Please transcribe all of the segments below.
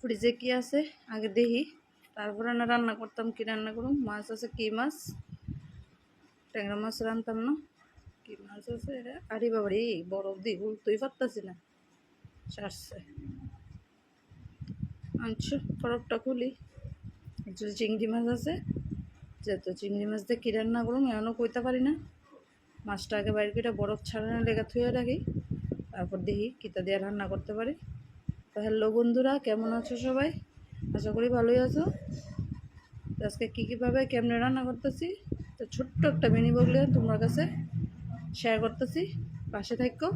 ফ্রিজে কি আছে আগে দেখি, তারপরে না রান্না করতাম। কি রান্না করুম? মাছ আছে, কি মাছ? ট্যাংরা মাছ রান্তাম না। কি মাছ আছে এটা? আরে বাবারে, বরফ দি তুই পারতাছি না, সারছে। আচ্ছা, বরফটা খুলি। একচুয়ালি চিংড়ি মাছ আছে, যেহেতু চিংড়ি মাছ দিয়ে কী রান্না করুম এমনও কইতে পারি না। মাছটা আগে বাইরে করে বরফ ছাড়ানো লেগে থুয়ে রাখি, তারপর দেখি কিতা দিয়ে রান্না করতে পারি। তো হ্যালো বন্ধুরা, কেমন আছো সবাই? আশা করি ভালোই আছো। আজকে কীভাবে কেমনে রান্না করতেছি, তো ছোট্ট একটা মিনি বগলে তোমার কাছে শেয়ার করতেছি, পাশে থাকো।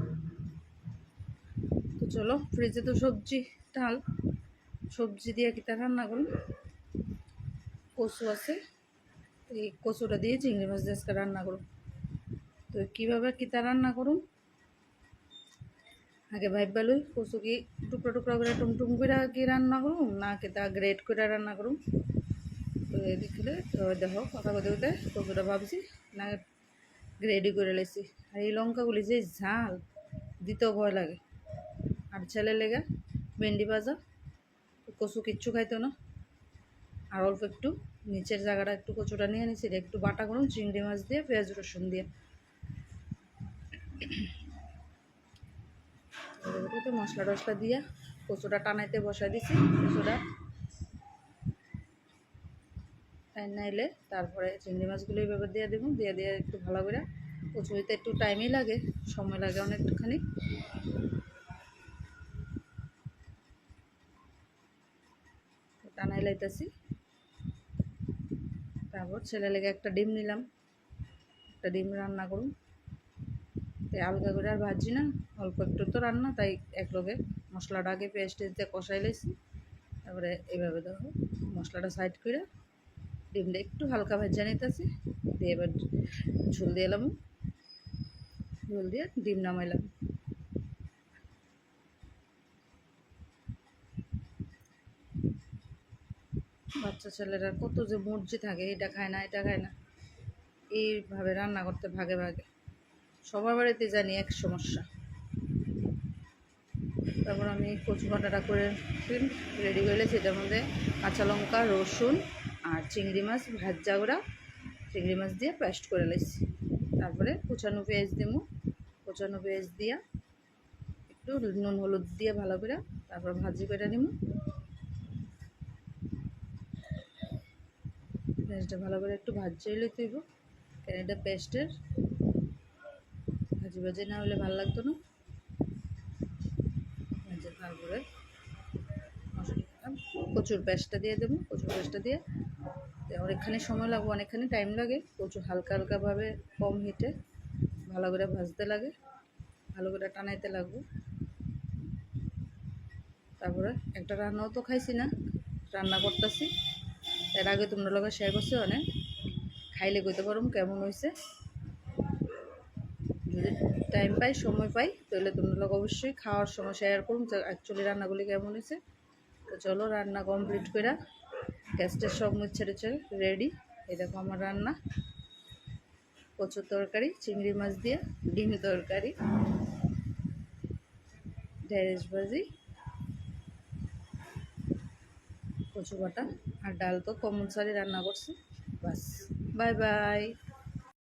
তো চলো, ফ্রিজে তো সবজি ডাল, সবজি দিয়ে কিতা রান্না করুন। কচু আছে, এই কচুটা দিয়ে চিংড়ি মাছ দিয়ে আজকে রান্না করুন। তো কীভাবে কিতা রান্না করুন আগে ভাইবা লই। কচু কি টুকরা টুকরা করে টুমটুম করে কি রান্না করুন, না কিতা গ্রেট করে রান্না করুন? তো দেখলে দেখো কথা কথা বলতে কচুটা ভাবছি না গ্রেডি করে লেছি। আর এই লঙ্কাগুলি যে ঝাল, দিতেও ভয় লাগে। আর ছেলে লেগে ভেন্ডি ভাজা, কচু কিচ্ছু খাইতো না। আর অল্প একটু নিচের জায়গাটা একটু কচুটা নিয়ে নিছি, একটু বাটা করুন চিংড়ি মাছ দিয়ে, পেঁয়াজ রসুন দিয়ে। তো মশলা টশলা দিয়ে কচুটা টানাইতে বসাই দিছি। কচুটা নাইলে তারপরে চিংড়ি মাছগুলো এইভাবে দিয়ে দেবো, দিয়ে দিয়ে একটু ভালো করে। কচু হইতে একটু টাইমই লাগে, সময় লাগে অনেকখানি। টানাই লাইতেছি। তারপর ছেলে লেগে একটা ডিম নিলাম, একটা ডিম রান্না করুন। তাই আলগা করে আর ভাজি না, অল্প একটু তো রান্না, তাই একলগে মশলাটা আগে পেস্ট দিয়ে কষাই লাইছি। তারপরে এইভাবে দেখো মশলাটা সাইড করে ডিমটা একটু হালকা ভাজা নিতেছি, দিয়ে এবার ঝোল দিয়ে এলাম, ঝোল দিয়ে ডিম নামাইলাম। বাচ্চা ছেলেরা কত যে মর্জি থাকে, এটা খায় না এটা খায় না, এইভাবে রান্না করতে ভাগে ভাগে। সবার বাড়িতে জানি এক সমস্যা। তারপর আমি কচু বাটাটা করে রেডি করে সেটার মধ্যে কাঁচা লঙ্কা, রসুন আর চিংড়ি মাছ ভাজা ওরা চিংড়ি মাছ দিয়ে পেস্ট করে লেছি। তারপরে কুচানো পেঁয়াজ দেবো, কুচানো পেঁয়াজ দিয়া একটু নুন হলুদ দিয়ে ভালো করে তারপর ভাজি করে নিব। পেঁয়াজটা ভালো করে একটু ভাজিয়ে লইতে হইব, কারণ এটা পেস্টের ভাজি ভাজি না হলে ভালো লাগতো না। তারপরে কচুর পেস্টটা দিয়ে দেবো, কচুর পেস্টটা দিয়ে অনেকখানি সময় লাগবে, অনেকখানি টাইম লাগে। কচু হালকা হালকাভাবে কম হিটে ভালো করে ভাজতে লাগে, ভালো করে টানাইতে লাগবে। তারপরে একটা রান্নাও তো খাইছি না, রান্না করতেছি। এর আগে তোমরা লোক শেয়ার করছি অনেক, খাইলে কইতে পারো কেমন হয়েছে। যদি টাইম পাই, সময় পাই, তাহলে তোমরা লোক অবশ্যই খাওয়ার সময় শেয়ার করুন যে অ্যাকচুয়ালি রান্নাগুলি কেমন হয়েছে। তো চলো, রান্না কমপ্লিট করে গ্যাসটার সব মুছে টুছে রেডি। এই দেখো আমার রান্না, কচুর তরকারি, চিংড়ি মাছ দিয়ে ডিম তরকারি, ঢেঁড়স ভাজি, কচু বাটা আর ডাল তো কমন সারি রান্না করছি। বাস, বাই বাই।